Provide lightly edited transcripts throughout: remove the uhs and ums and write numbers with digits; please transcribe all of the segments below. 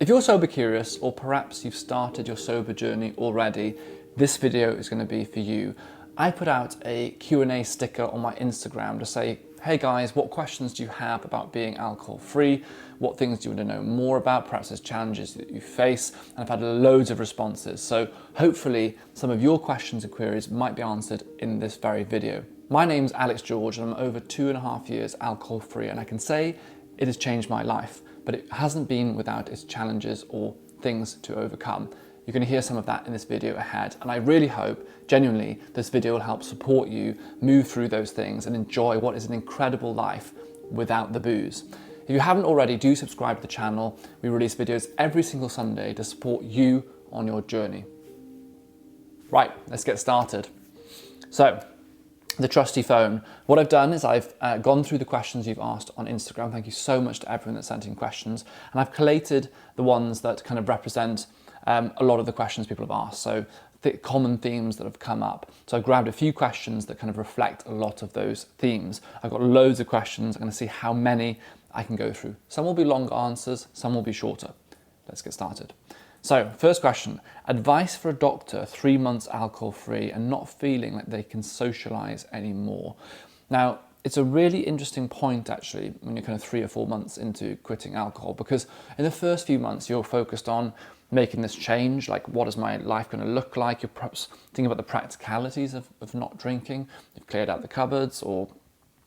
If you're sober curious, or perhaps you've started your sober journey already, this video is going to be for you. I put out a Q&A sticker on my Instagram to say, hey guys, what questions do you have about being alcohol free? What things do you want to know more about? Perhaps there's challenges that you face, and I've had loads of responses. So hopefully some of your questions and queries might be answered in this very video. My name's Alex George and I'm over 2.5 years alcohol free, and I can say it has changed my life, but it hasn't been without its challenges or things to overcome. You're going to hear some of that in this video ahead, and I really hope, genuinely, this video will help support you move through those things and enjoy what is an incredible life without the booze. If you haven't already, do subscribe to the channel. We release videos every single Sunday to support you on your journey. Right, let's get started. So, the trusty phone. What I've done is I've gone through the questions you've asked on Instagram. Thank you so much to everyone that sent in questions. And I've collated the ones that kind of represent a lot of the questions people have asked. So the common themes that have come up. So I've grabbed a few questions that kind of reflect a lot of those themes. I've got loads of questions. I'm going to see how many I can go through. Some will be longer answers, some will be shorter. Let's get started. So, first question, advice for a doctor 3 months alcohol free and not feeling like they can socialise anymore. Now, it's a really interesting point actually when you're kind of 3 or 4 months into quitting alcohol, because in the first few months you're focused on making this change, like what is my life going to look like? You're perhaps thinking about the practicalities of not drinking. You've cleared out the cupboards, or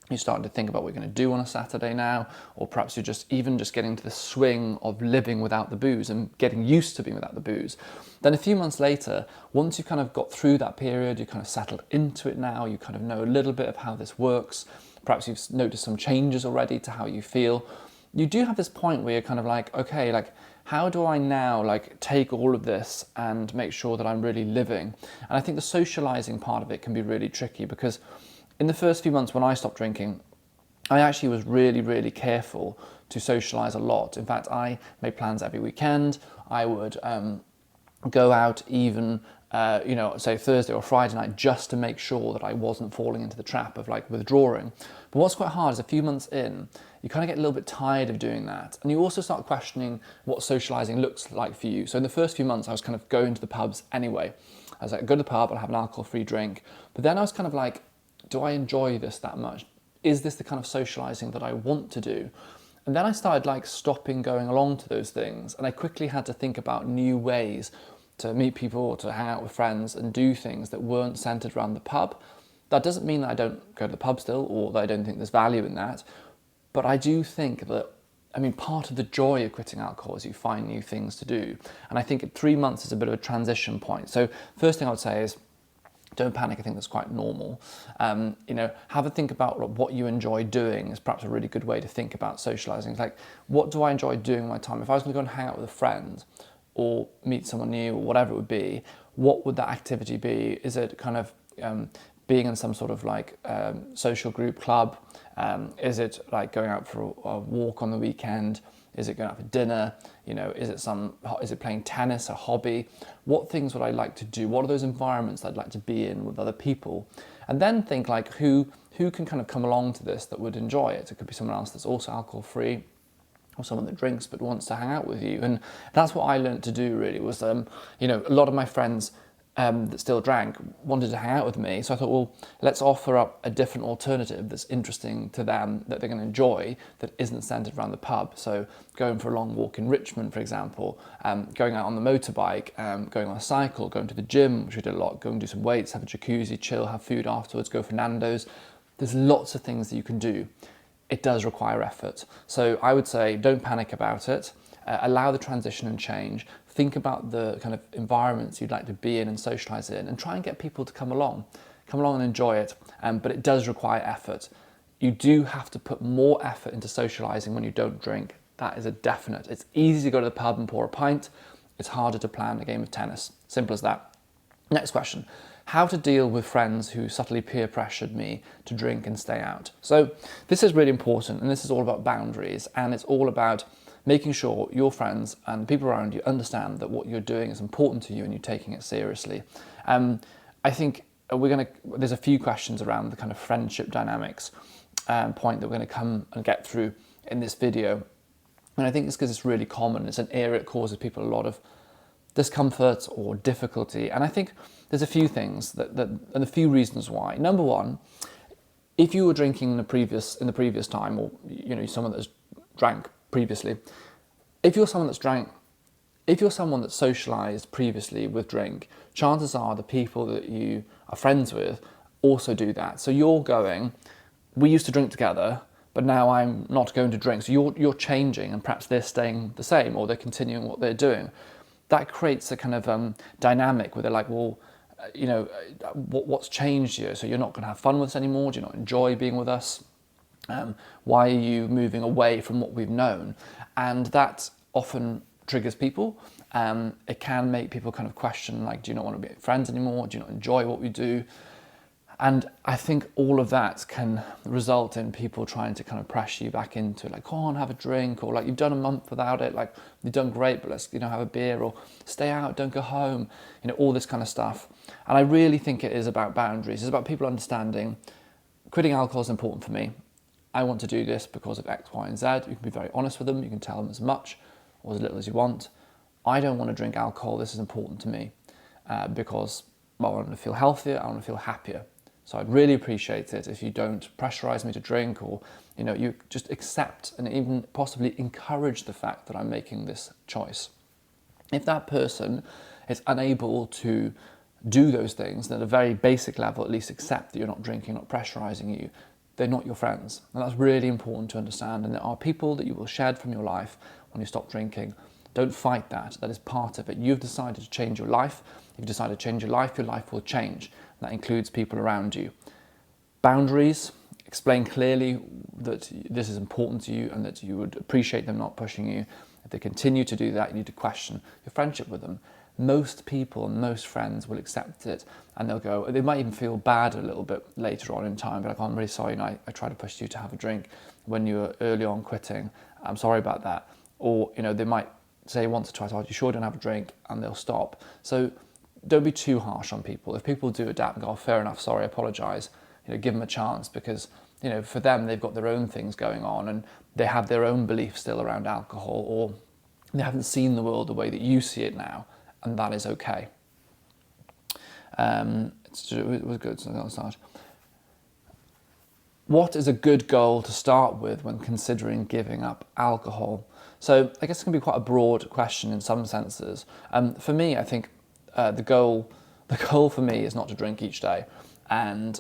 you're starting to think about what you're going to do on a Saturday now, or perhaps you're just getting to the swing of living without the booze and getting used to being without the booze. Then a few months later, once you kind of got through that period, you kind of settled into it now, you kind of know a little bit of how this works, perhaps you've noticed some changes already to how you feel. You do have this point where you're kind of like, okay, like how do I now like take all of this and make sure that I'm really living? And I think the socializing part of it can be really tricky, because in the first few months when I stopped drinking, I actually was really, really careful to socialise a lot. In fact, I made plans every weekend. I would go out even, say Thursday or Friday night, just to make sure that I wasn't falling into the trap of like withdrawing. But what's quite hard is a few months in, you kind of get a little bit tired of doing that. And you also start questioning what socialising looks like for you. So in the first few months, I was kind of going to the pubs anyway. I was like, go to the pub, I'll have an alcohol-free drink. But then I was kind of like, do I enjoy this that much? Is this the kind of socializing that I want to do? And then I started like stopping going along to those things, and I quickly had to think about new ways to meet people or to hang out with friends and do things that weren't centered around the pub. That doesn't mean that I don't go to the pub still, or that I don't think there's value in that, but I do think that, part of the joy of quitting alcohol is you find new things to do. And I think 3 months is a bit of a transition point. So first thing I would say is, don't panic. I think that's quite normal. Have a think about what you enjoy doing is perhaps a really good way to think about socializing. It's like, what do I enjoy doing in my time? If I was going to go and hang out with a friend or meet someone new or whatever it would be, what would that activity be? Is it kind of being in some sort of like social group club? Is it like going out for a walk on the weekend? Is it going out for dinner? Is it playing tennis, a hobby? What things would I like to do? What are those environments that I'd like to be in with other people? And then think like who can kind of come along to this that would enjoy it. It could be someone else that's also alcohol free, or someone that drinks but wants to hang out with you. And that's what I learned to do really was, a lot of my friends that still drank wanted to hang out with me. So I thought, well, let's offer up a different alternative that's interesting to them, that they're going to enjoy, that isn't centered around the pub. So going for a long walk in Richmond, for example, going out on the motorbike, going on a cycle, going to the gym, which we did a lot, go and do some weights, have a jacuzzi, chill, have food afterwards, go for Nando's. There's lots of things that you can do. It does require effort. So I would say don't panic about it. Allow the transition and change. Think about the kind of environments you'd like to be in and socialise in, and try and get people to come along and enjoy it. But it does require effort. You do have to put more effort into socialising when you don't drink. That is a definite. It's easy to go to the pub and pour a pint. It's harder to plan a game of tennis. Simple as that. Next question. How to deal with friends who subtly peer pressured me to drink and stay out. So this is really important, and this is all about boundaries, and it's all about making sure your friends and the people around you understand that what you're doing is important to you and you're taking it seriously. I think there's a few questions around the kind of friendship dynamics point that we're going to come and get through in this video. And I think it's because it's really common. It's an area that causes people a lot of discomfort or difficulty. And I think there's a few things and a few reasons why. Number one, if you were drinking in the previous time, or someone that's drank previously, if you're someone that's socialized previously with drink, chances are the people that you are friends with also do that. So you're going, we used to drink together, but now I'm not going to drink. So you're changing, and perhaps they're staying the same, or they're continuing what they're doing. That creates a kind of dynamic where they're like, well, what's changed here? So you're not going to have fun with us anymore? Do you not enjoy being with us? Why are you moving away from what we've known? And that often triggers people. It can make people kind of question, like, do you not want to be friends anymore? Do you not enjoy what we do? And I think all of that can result in people trying to kind of pressure you back into it, like, go on, have a drink, or like, you've done a month without it, like, you've done great, but let's, have a beer, or stay out, don't go home, all this kind of stuff. And I really think it is about boundaries. It's about people understanding quitting alcohol is important for me. I want to do this because of X, Y, and Z. You can be very honest with them. You can tell them as much or as little as you want. I don't want to drink alcohol. This is important to me because I want to feel healthier. I want to feel happier. So I'd really appreciate it if you don't pressurize me to drink, or you just accept and even possibly encourage the fact that I'm making this choice. If that person is unable to do those things, then at a very basic level, at least accept that you're not drinking, not pressurizing you, they're not your friends. And that's really important to understand. And there are people that you will shed from your life when you stop drinking. Don't fight that. That is part of it. You've decided to change your life. If you decide to change your life will change. That includes people around you. Boundaries, explain clearly that this is important to you and that you would appreciate them not pushing you. If they continue to do that, you need to question your friendship with them. Most people and most friends will accept it, and they might even feel bad a little bit later on in time, but like, oh, I'm really sorry, I tried to push you to have a drink when you were early on quitting. I'm sorry about that. Or, they might say once or twice, oh, you sure don't have a drink, and they'll stop. So don't be too harsh on people. If people do adapt and go, oh, fair enough, sorry, I apologise, give them a chance, because, for them, they've got their own things going on and they have their own beliefs still around alcohol, or they haven't seen the world the way that you see it now, and that is okay. It was good, so let's start. What is a good goal to start with when considering giving up alcohol? So I guess it can be quite a broad question in some senses. For me, I think the goal for me is not to drink each day, and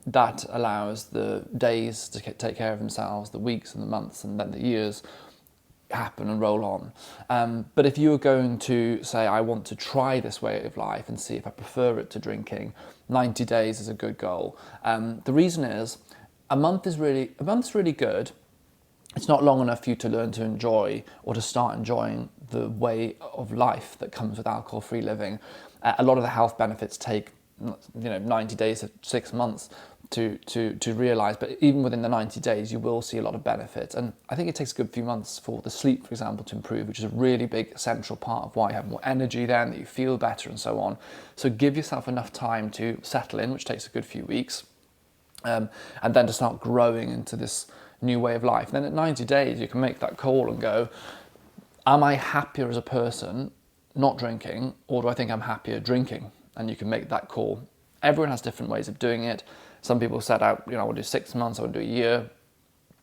that allows the days to take care of themselves, the weeks and the months and then the years happen and roll on. But if you were going to say, I want to try this way of life and see if I prefer it to drinking, 90 days is a good goal. The reason is a month's really good. It's not long enough for you to learn to enjoy or to start enjoying the way of life that comes with alcohol-free living. A lot of the health benefits take 90 days to 6 months to realise, but even within the 90 days you will see a lot of benefit. And I think it takes a good few months for the sleep, for example, to improve, which is a really big central part of why you have more energy then, that you feel better and so on. So give yourself enough time to settle in, which takes a good few weeks, and then to start growing into this new way of life. Then at 90 days you can make that call and go, am I happier as a person not drinking, or do I think I'm happier drinking? And you can make that call. Everyone has different ways of doing it. Some people set out, I want to do 6 months, I want to do a year.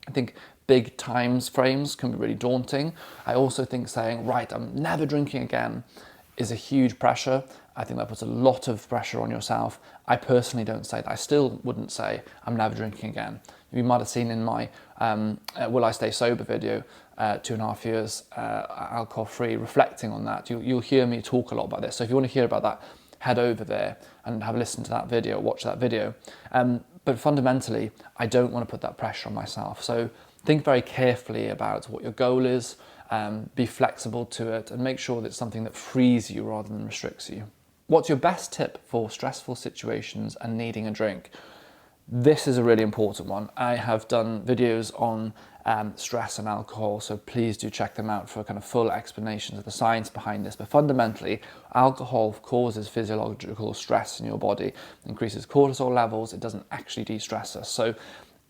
I think big time frames can be really daunting. I also think saying, right, I'm never drinking again is a huge pressure. I think that puts a lot of pressure on yourself. I personally don't say that. I still wouldn't say I'm never drinking again. You might have seen in my Will I Stay Sober video, 2.5 years alcohol-free, reflecting on that. You'll hear me talk a lot about this. So if you want to hear about that, head over there and have a listen to that video, watch that video. But fundamentally, I don't want to put that pressure on myself. So think very carefully about what your goal is, be flexible to it, and make sure that it's something that frees you rather than restricts you. What's your best tip for stressful situations and needing a drink? This is a really important one. I have done videos on stress and alcohol, so please do check them out for kind of full explanations of the science behind this. But fundamentally, alcohol causes physiological stress in your body, increases cortisol levels. It doesn't actually de-stress us. So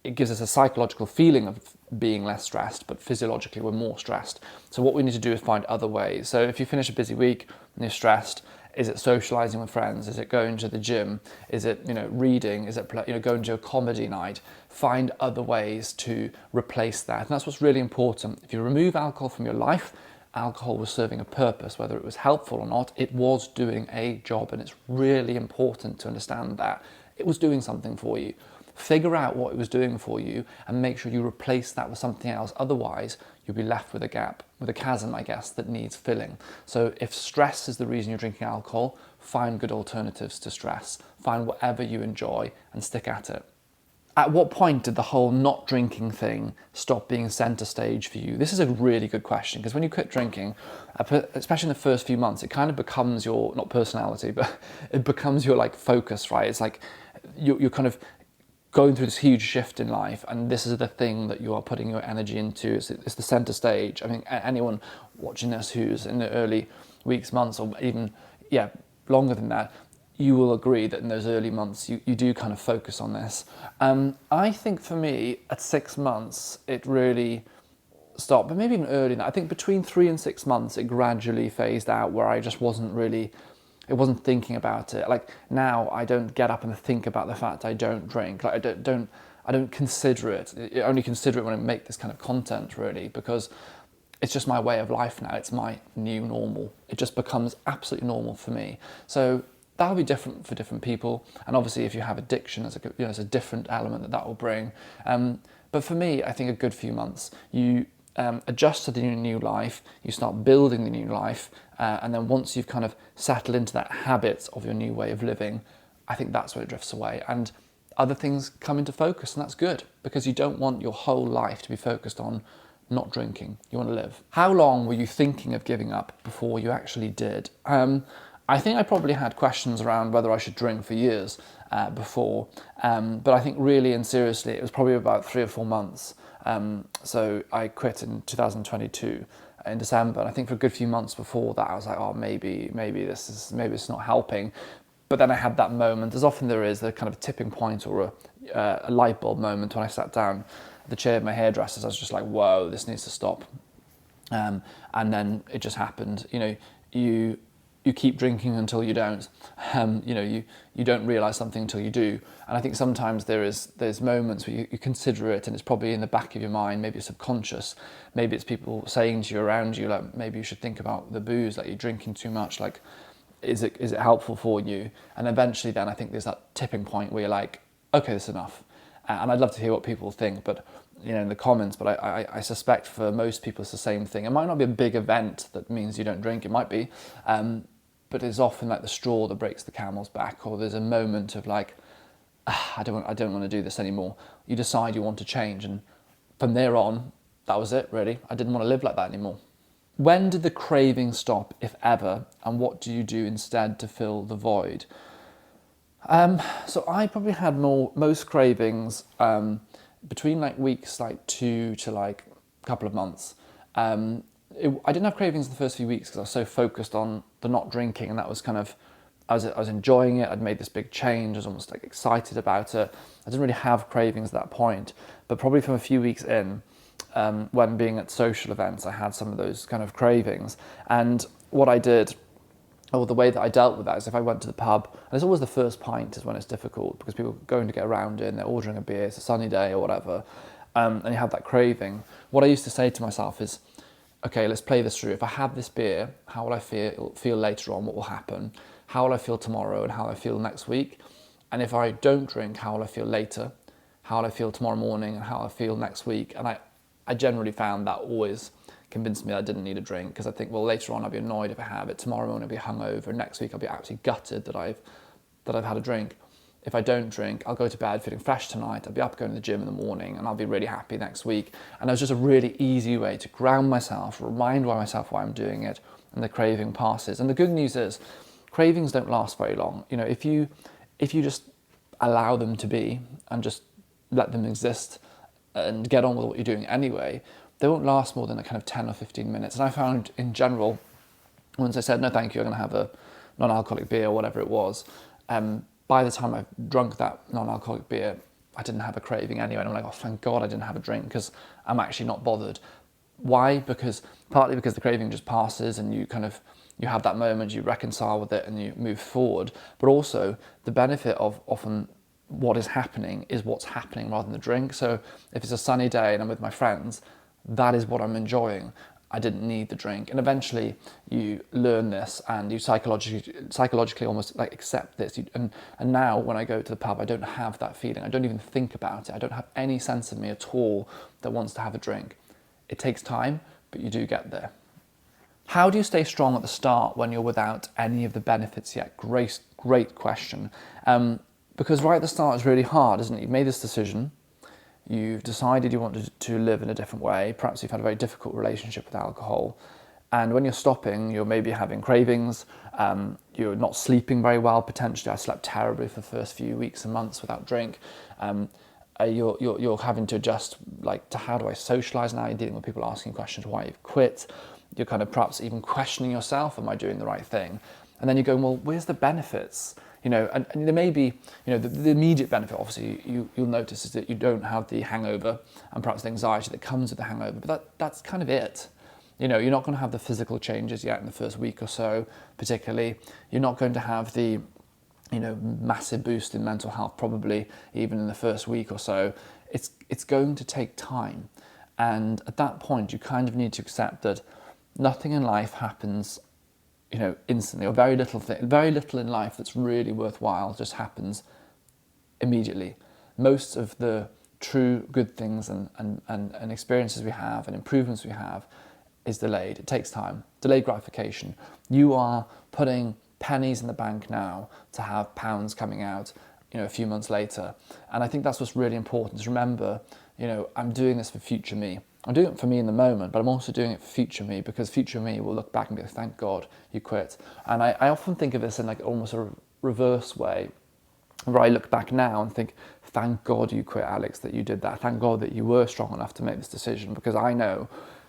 it gives us a psychological feeling of being less stressed, but physiologically we're more stressed. So what we need to do is find other ways. So if you finish a busy week and you're stressed, is it socializing with friends? Is it going to the gym? Is it, reading? Is it, going to a comedy night? Find other ways to replace that. And that's what's really important. If you remove alcohol from your life, alcohol was serving a purpose, whether it was helpful or not, it was doing a job. And it's really important to understand that it was doing something for you. Figure out what it was doing for you and make sure you replace that with something else. Otherwise, you'll be left with a gap, with a chasm, I guess, that needs filling. So if stress is the reason you're drinking alcohol, find good alternatives to stress. Find whatever you enjoy and stick at it. At what point did the whole not drinking thing stop being center stage for you? This is a really good question, because when you quit drinking, especially in the first few months, it kind of becomes your, not personality, but it becomes your focus, right? It's like you're kind of going through this huge shift in life, and this is the thing that you are putting your energy into. It's the center stage. I mean, anyone watching this who's in the early weeks, months, or even, longer than that, you will agree that in those early months, you do kind of focus on this. I think for me, at 6 months, it really stopped, but maybe even earlier than that. I think between 3 and 6 months, it gradually phased out, where I just wasn't thinking about it. Like now, I don't get up and think about the fact I don't drink. Like I don't consider it. I only consider it when I make this kind of content, really, because it's just my way of life now. It's my new normal. It just becomes absolutely normal for me. So that'll be different for different people. And obviously, if you have addiction, there's a different element that will bring. But for me, I think a good few months. You adjust to the new life, you start building the new life, and then once you've kind of settled into that habit of your new way of living, I think that's where it drifts away. And other things come into focus, and that's good, because you don't want your whole life to be focused on not drinking. You want to live. How long were you thinking of giving up before you actually did? I think I probably had questions around whether I should drink for years before, but I think really and seriously, it was probably about 3 or 4 months. So I quit in 2022 in December, and I think for a good few months before that, I was like, oh, maybe it's not helping. But then I had that moment, as often there is, the kind of a tipping point or a light bulb moment when I sat down at the chair of my hairdressers. I was just like, whoa, this needs to stop. And then it just happened. You keep drinking until you don't. You don't realise something until you do. And I think sometimes there's moments where you consider it, and it's probably in the back of your mind. Maybe it's subconscious. Maybe it's people saying to you around you, like, maybe you should think about the booze, like you're drinking too much. Like, is it helpful for you? And eventually, then I think there's that tipping point where you're like, okay, that's enough. And I'd love to hear what people think, but in the comments. But I suspect for most people it's the same thing. It might not be a big event that means you don't drink. It might be. But it's often like the straw that breaks the camel's back, or there's a moment of like, I don't want to do this anymore. You decide you want to change, and from there on, that was it, really. I didn't want to live like that anymore. When did the craving stop, if ever, and what do you do instead to fill the void? So I probably had most cravings between weeks 2 to a couple of months. I didn't have cravings the first few weeks because I was so focused on the not drinking, and that was kind of, I was enjoying it. I'd made this big change. I was almost excited about it. I didn't really have cravings at that point, but probably from a few weeks in, when being at social events, I had some of those kind of cravings. And what I did, or the way that I dealt with that, is if I went to the pub, and it's always the first pint is when it's difficult, because people are going to get around it and they're ordering a beer, it's a sunny day or whatever, and you have that craving. What I used to say to myself is, okay, let's play this through. If I have this beer, how will I feel later on? What will happen? How will I feel tomorrow, and how will I feel next week? And if I don't drink, how will I feel later? How will I feel tomorrow morning, and how will I feel next week? And I generally found that always convinced me that I didn't need a drink, because I think, well, later on I'll be annoyed if I have it. Tomorrow morning I'll be hungover. Next week I'll be absolutely gutted that I've had a drink. If I don't drink, I'll go to bed feeling fresh tonight. I'll be up going to the gym in the morning, and I'll be really happy next week. And it was just a really easy way to ground myself, remind myself why I'm doing it, and the craving passes. And the good news is, cravings don't last very long. If you just allow them to be and just let them exist and get on with what you're doing anyway, they won't last more than a kind of 10 or 15 minutes. And I found in general, once I said, no, thank you, I'm going to have a non-alcoholic beer or whatever it was, by the time I've drunk that non-alcoholic beer, I didn't have a craving anyway. And I'm like, oh, thank God I didn't have a drink because I'm actually not bothered. Why? Partly because the craving just passes and you have that moment, you reconcile with it and you move forward. But also the benefit of often what is happening is what's happening rather than the drink. So if it's a sunny day and I'm with my friends, that is what I'm enjoying. I didn't need the drink. And eventually you learn this and you psychologically almost like accept this. And now when I go to the pub, I don't have that feeling. I don't even think about it. I don't have any sense of me at all that wants to have a drink. It takes time, but you do get there. How do you stay strong at the start when you're without any of the benefits yet? Great question. Because right at the start it's really hard, isn't it? You've made this decision. You've decided you want to live in a different way. Perhaps you've had a very difficult relationship with alcohol. And when you're stopping, you're maybe having cravings. You're not sleeping very well, potentially. I slept terribly for the first few weeks and months without drink. You're having to adjust to how do I socialise now? You're dealing with people asking questions why you've quit. You're kind of perhaps even questioning yourself, am I doing the right thing? And then you're going, well, where's the benefits? And there may be, the immediate benefit, obviously, you'll notice is that you don't have the hangover and perhaps the anxiety that comes with the hangover, but that's kind of it. You're not going to have the physical changes yet in the first week or so, particularly. You're not going to have the, massive boost in mental health, probably even in the first week or so. It's going to take time. And at that point, you kind of need to accept that nothing in life happens instantly, or very little in life that's really worthwhile just happens immediately. Most of the true good things and experiences we have and improvements we have is delayed. It takes time. Delayed gratification. You are putting pennies in the bank now to have pounds coming out, a few months later. And I think that's what's really important, is remember, I'm doing this for future me. I'm doing it for me in the moment, but I'm also doing it for future me, because future me will look back and be like, thank God you quit. And I often think of this in almost a reverse way, where I look back now and think, thank God you quit, Alex, that you did that. Thank God that you were strong enough to make this decision, because I know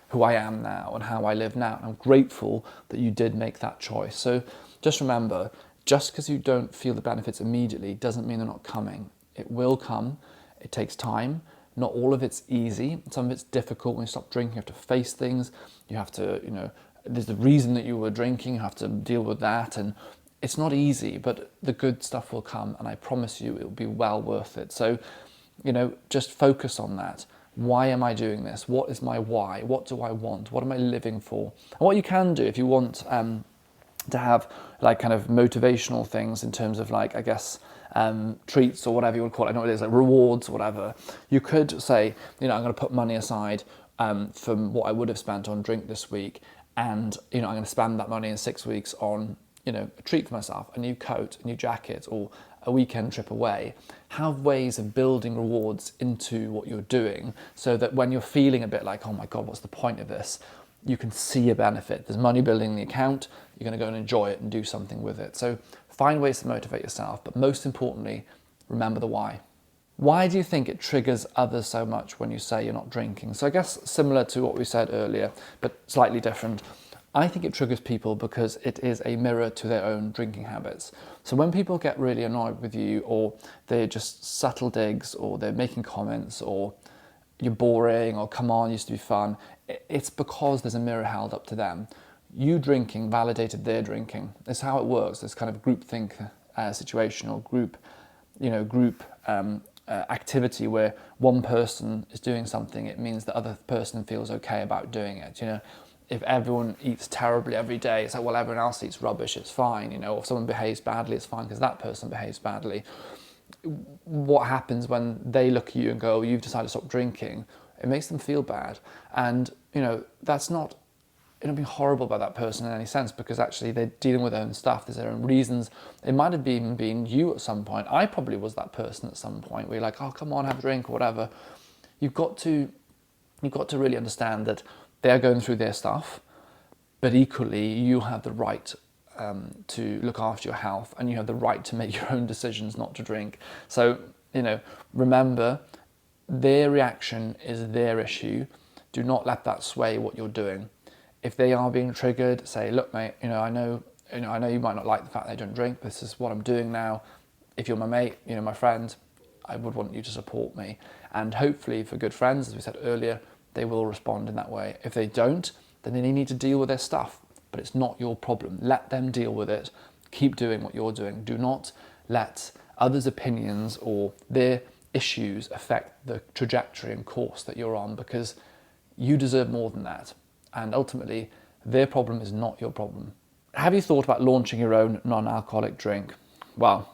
who I am now and how I live now. And I'm grateful that you did make that choice. So just remember, just because you don't feel the benefits immediately doesn't mean they're not coming. It will come. It takes time. Not all of it's easy. Some of it's difficult. When you stop drinking, you have to face things. You have to, there's the reason that you were drinking. You have to deal with that. And it's not easy, but the good stuff will come. And I promise you, it will be well worth it. So, just focus on that. Why am I doing this? What is my why? What do I want? What am I living for? And what you can do if you want to have kind of motivational things in terms of treats or whatever you would call it. I know it is, like rewards or whatever. You could say, I'm going to put money aside from what I would have spent on drink this week, and I'm going to spend that money in 6 weeks on a treat for myself, a new coat, a new jacket, or a weekend trip away. Have ways of building rewards into what you're doing, so that when you're feeling a bit like, oh my God, what's the point of this? You can see a benefit. There's money building in the account. You're going to go and enjoy it and do something with it. So find ways to motivate yourself, but most importantly, remember the why. Why do you think it triggers others so much when you say you're not drinking? So I guess similar to what we said earlier, but slightly different. I think it triggers people because it is a mirror to their own drinking habits. So when people get really annoyed with you, or they're just subtle digs, or they're making comments, or you're boring, or come on, used to be fun, it's because there's a mirror held up to them. You drinking validated their drinking. It's how it works. This kind of groupthink situation, or group activity where one person is doing something, it means the other person feels okay about doing it. If everyone eats terribly every day, it's like, well, everyone else eats rubbish, it's fine. Or if someone behaves badly, it's fine because that person behaves badly. What happens when they look at you and go, you've decided to stop drinking? It makes them feel bad. And, that's not being horrible by that person in any sense, because actually they're dealing with their own stuff. There's their own reasons. It might have even been you at some point. I probably was that person at some point where you're like, oh, come on, have a drink or whatever. You've got to really understand that they're going through their stuff, but equally you have the right to look after your health, and you have the right to make your own decisions not to drink. So, remember, their reaction is their issue. Do not let that sway what you're doing. If they are being triggered, say, look, mate, I know you might not like the fact that I don't drink. This is what I'm doing now. If you're my mate, my friend, I would want you to support me. And hopefully for good friends, as we said earlier, they will respond in that way. If they don't, then they need to deal with their stuff, but it's not your problem. Let them deal with it. Keep doing what you're doing. Do not let others' opinions or their issues affect the trajectory and course that you're on, because you deserve more than that. And ultimately, their problem is not your problem. Have you thought about launching your own non-alcoholic drink? Well,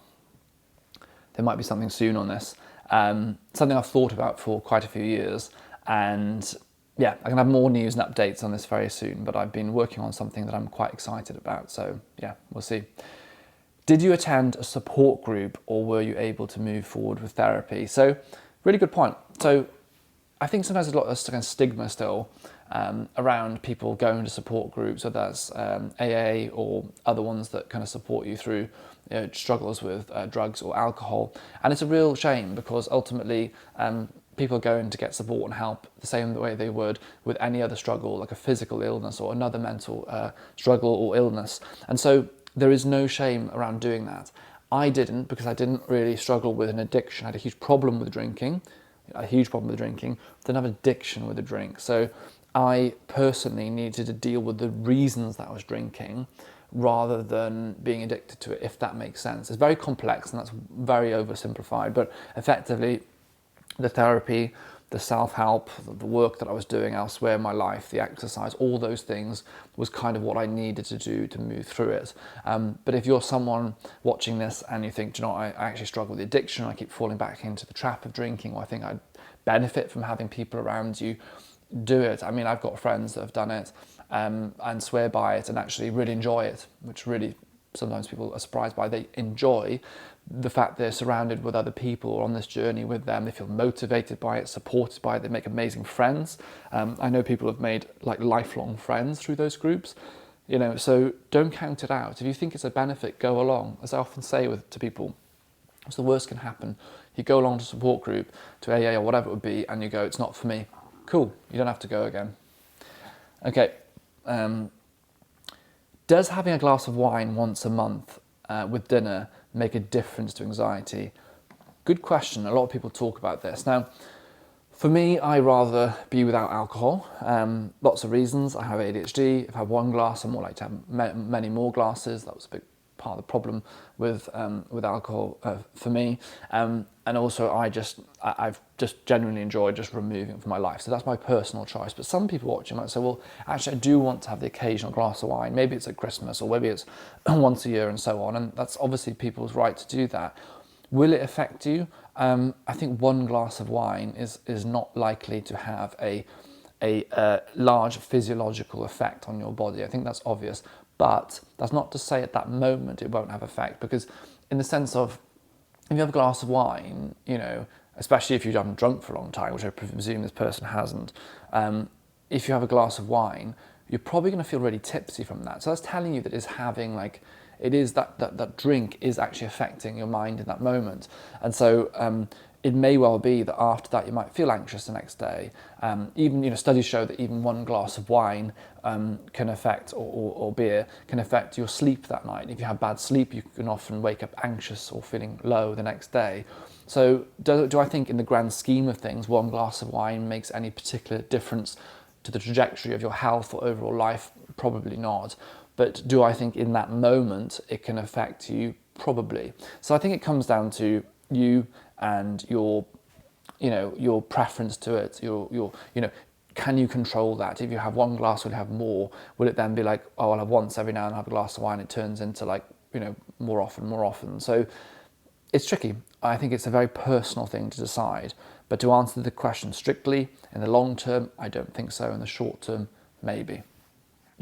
there might be something soon on this. Something I've thought about for quite a few years. And yeah, I can have more news and updates on this very soon, but I've been working on something that I'm quite excited about. So yeah, we'll see. Did you attend a support group, or were you able to move forward with therapy? So really good point. So I think sometimes there's a lot of kind of stigma still around people going to support groups, whether that's AA or other ones that kind of support you through struggles with drugs or alcohol. And it's a real shame, because ultimately people are going to get support and help the same way they would with any other struggle, like a physical illness or another mental struggle or illness. And so there is no shame around doing that. I didn't, because I didn't really struggle with an addiction. I had a huge problem with drinking, didn't have addiction with a drink. So I personally needed to deal with the reasons that I was drinking rather than being addicted to it, if that makes sense. It's very complex and that's very oversimplified, but effectively the therapy, the self-help, the work that I was doing elsewhere in my life, the exercise, all those things was kind of what I needed to do to move through it. But if you're someone watching this and you think, do you know, I actually struggle with addiction, I keep falling back into the trap of drinking, or I think I'd benefit from having people around you, do it. I mean, I've got friends that have done it and swear by it and actually really enjoy it, which really sometimes people are surprised by. They enjoy the fact they're surrounded with other people or on this journey with them. They feel motivated by it, supported by it. They make amazing friends. I know people have made like lifelong friends through those groups, you know, so don't count it out. If you think it's a benefit, go along. As I often say to people, what's the worst can happen? You go along to support group, to AA or whatever it would be, and you go, it's not for me. Cool, you don't have to go again. Okay. Does having a glass of wine once a month with dinner make a difference to anxiety? Good question. A lot of people talk about this. Now, for me, I rather be without alcohol. Lots of reasons. I have ADHD. If I have one glass, I'm more likely to have many more glasses. That was a big part of the problem with alcohol for me. And also I've just genuinely enjoyed just removing it from my life. So that's my personal choice. But some people watching might say, well, actually I do want to have the occasional glass of wine. Maybe it's at Christmas or maybe it's once a year and so on. And that's obviously people's right to do that. Will it affect you? I think one glass of wine is not likely to have a large physiological effect on your body. I think that's obvious. But that's not to say at that moment it won't have effect, because in the sense of, if you have a glass of wine, you know, especially if you haven't drunk for a long time, which I presume this person hasn't, if you have a glass of wine, you're probably going to feel really tipsy from that. So that's telling you that it's having that drink is actually affecting your mind in that moment. And so it may well be that after that you might feel anxious the next day. Even, you know, studies show that even one glass of wine can affect, or beer, can affect your sleep that night. If you have bad sleep, you can often wake up anxious or feeling low the next day. So do I think in the grand scheme of things, one glass of wine makes any particular difference to the trajectory of your health or overall life? Probably not. But do I think in that moment it can affect you? Probably. So I think it comes down to you and your preference to it. Can you control that? If you have one glass, will you have more? Will it then be like, oh, I'll have once every now and have a glass of wine? It turns into like, more often. So it's tricky. I think it's a very personal thing to decide. But to answer the question strictly, in the long term, I don't think so. In the short term, maybe.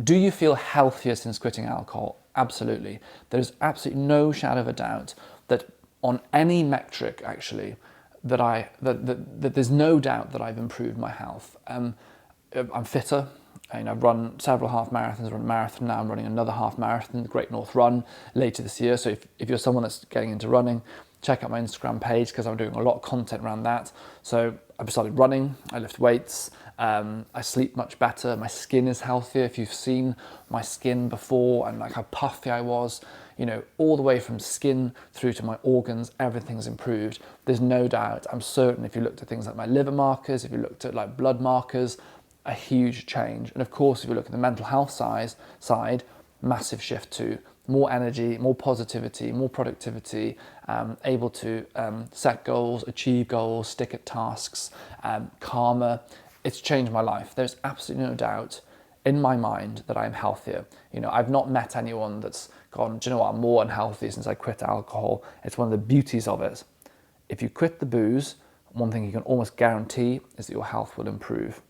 Do you feel healthier since quitting alcohol? Absolutely. There's absolutely no shadow of a doubt that on any metric, actually, that there's no doubt that I've improved my health. I'm fitter. I've run several half marathons, I've run a marathon now, I'm running another half marathon, the Great North Run, later this year. So if you're someone that's getting into running, check out my Instagram page because I'm doing a lot of content around that. So I've started running, I lift weights, I sleep much better, my skin is healthier. If you've seen my skin before and like how puffy I was, all the way from skin through to my organs, everything's improved. There's no doubt, I'm certain if you looked at things like my liver markers, if you looked at like blood markers, a huge change. And of course, if you look at the mental health side, massive shift too. More energy, more positivity, more productivity, able to set goals, achieve goals, stick at tasks, calmer. It's changed my life. There's absolutely no doubt in my mind that I'm healthier. I've not met anyone that's gone, do you know what, I'm more unhealthy since I quit alcohol. It's one of the beauties of it. If you quit the booze, one thing you can almost guarantee is that your health will improve.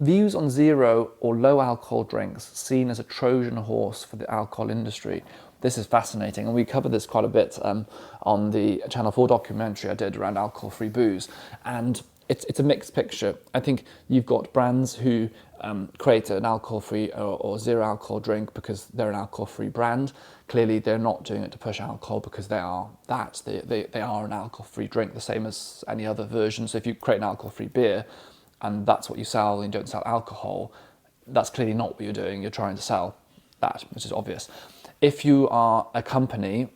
Views on zero or low alcohol drinks seen as a Trojan horse for the alcohol industry. This is fascinating, and we covered this quite a bit on the Channel 4 documentary I did around alcohol-free booze. And it's a mixed picture. I think you've got brands who create an alcohol-free or zero alcohol drink because they're an alcohol-free brand. Clearly, they're not doing it to push alcohol because they are that. They are an alcohol-free drink, the same as any other version. So if you create an alcohol-free beer, and that's what you sell, and you don't sell alcohol, that's clearly not what you're doing. You're trying to sell that, which is obvious. If you are a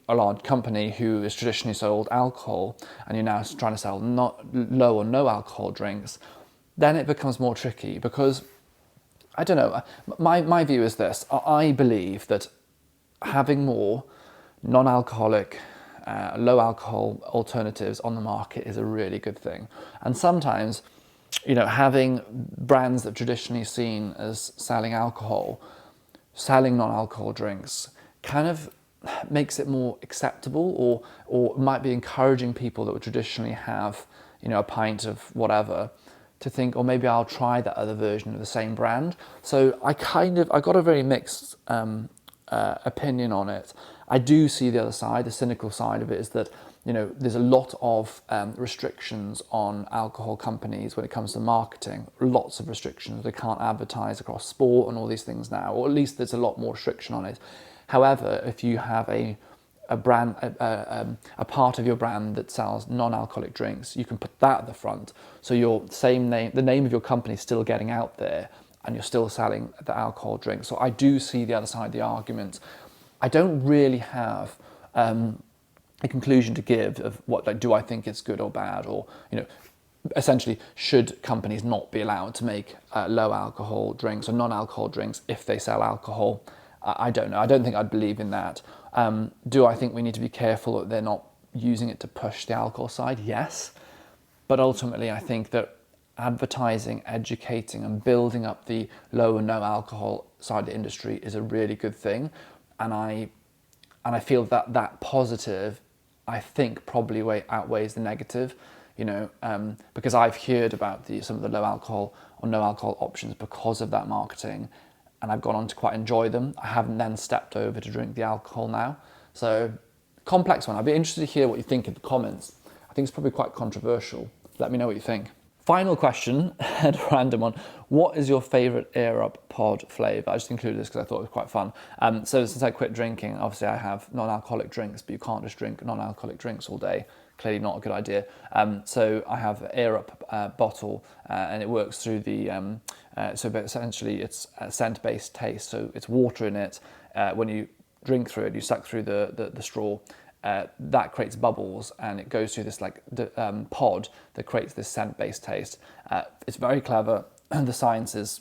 large company who has traditionally sold alcohol, and you're now trying to sell not low or no alcohol drinks, then it becomes more tricky because, I don't know, my view is this. I believe that having more non-alcoholic, low alcohol alternatives on the market is a really good thing. And sometimes, having brands that are traditionally seen as selling alcohol, selling non-alcohol drinks, kind of makes it more acceptable, or might be encouraging people that would traditionally have, a pint of whatever, to think, or maybe I'll try that other version of the same brand. So I got a very mixed opinion on it. I do see the other side, the cynical side of it is that, there's a lot of restrictions on alcohol companies when it comes to marketing. Lots of restrictions. They can't advertise across sport and all these things now, or at least there's a lot more restriction on it. However, if you have a brand, a part of your brand that sells non-alcoholic drinks, you can put that at the front. So the name of your company is still getting out there, and you're still selling the alcohol drink. So I do see the other side of the argument. I don't really have a conclusion to give of what, do I think it's good or bad, or essentially, should companies not be allowed to make low alcohol drinks or non-alcohol drinks if they sell alcohol? I don't know. I don't think I'd believe in that. Do I think we need to be careful that they're not using it to push the alcohol side? Yes. But ultimately, I think that advertising, educating and building up the low and no alcohol side of the industry is a really good thing. And I feel that positive, I think, probably outweighs the negative, because I've heard about some of the low alcohol or no alcohol options because of that marketing, and I've gone on to quite enjoy them. I haven't then stepped over to drink the alcohol now. So, complex one. I'd be interested to hear what you think in the comments. I think it's probably quite controversial. Let me know what you think. Final question, and a random one. What is your favourite Air Up pod flavour? I just included this because I thought it was quite fun. So since I quit drinking, obviously I have non-alcoholic drinks, but you can't just drink non-alcoholic drinks all day. Clearly not a good idea. So I have Air Up bottle, and it works through the, but essentially it's a scent-based taste. So it's water in it. When you drink through it, you suck through the straw. That creates bubbles, and it goes through this pod that creates this scent-based taste. It's very clever, and the science is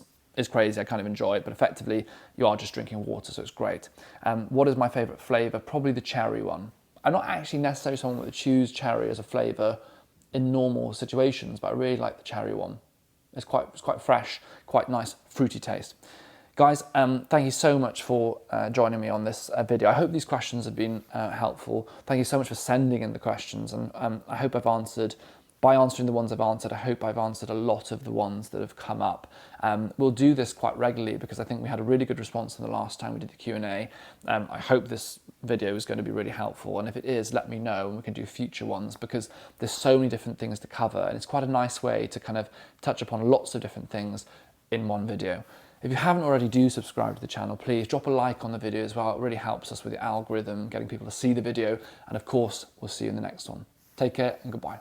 crazy. I kind of enjoy it, but effectively you are just drinking water, so it's great. What is my favourite flavour? Probably the cherry one. I'm not actually necessarily someone that would choose cherry as a flavour in normal situations, but I really like the cherry one. It's quite fresh, quite nice, fruity taste. Guys, thank you so much for joining me on this video. I hope these questions have been helpful. Thank you so much for sending in the questions, and I hope I've answered, by answering the ones I've answered, I hope I've answered a lot of the ones that have come up. We'll do this quite regularly because I think we had a really good response from the last time we did the Q&A. I hope this video is going to be really helpful, and if it is, let me know and we can do future ones, because there's so many different things to cover, and it's quite a nice way to kind of touch upon lots of different things in one video. If you haven't already, do subscribe to the channel. Please drop a like on the video as well. It really helps us with the algorithm, getting people to see the video. And of course, we'll see you in the next one. Take care and goodbye.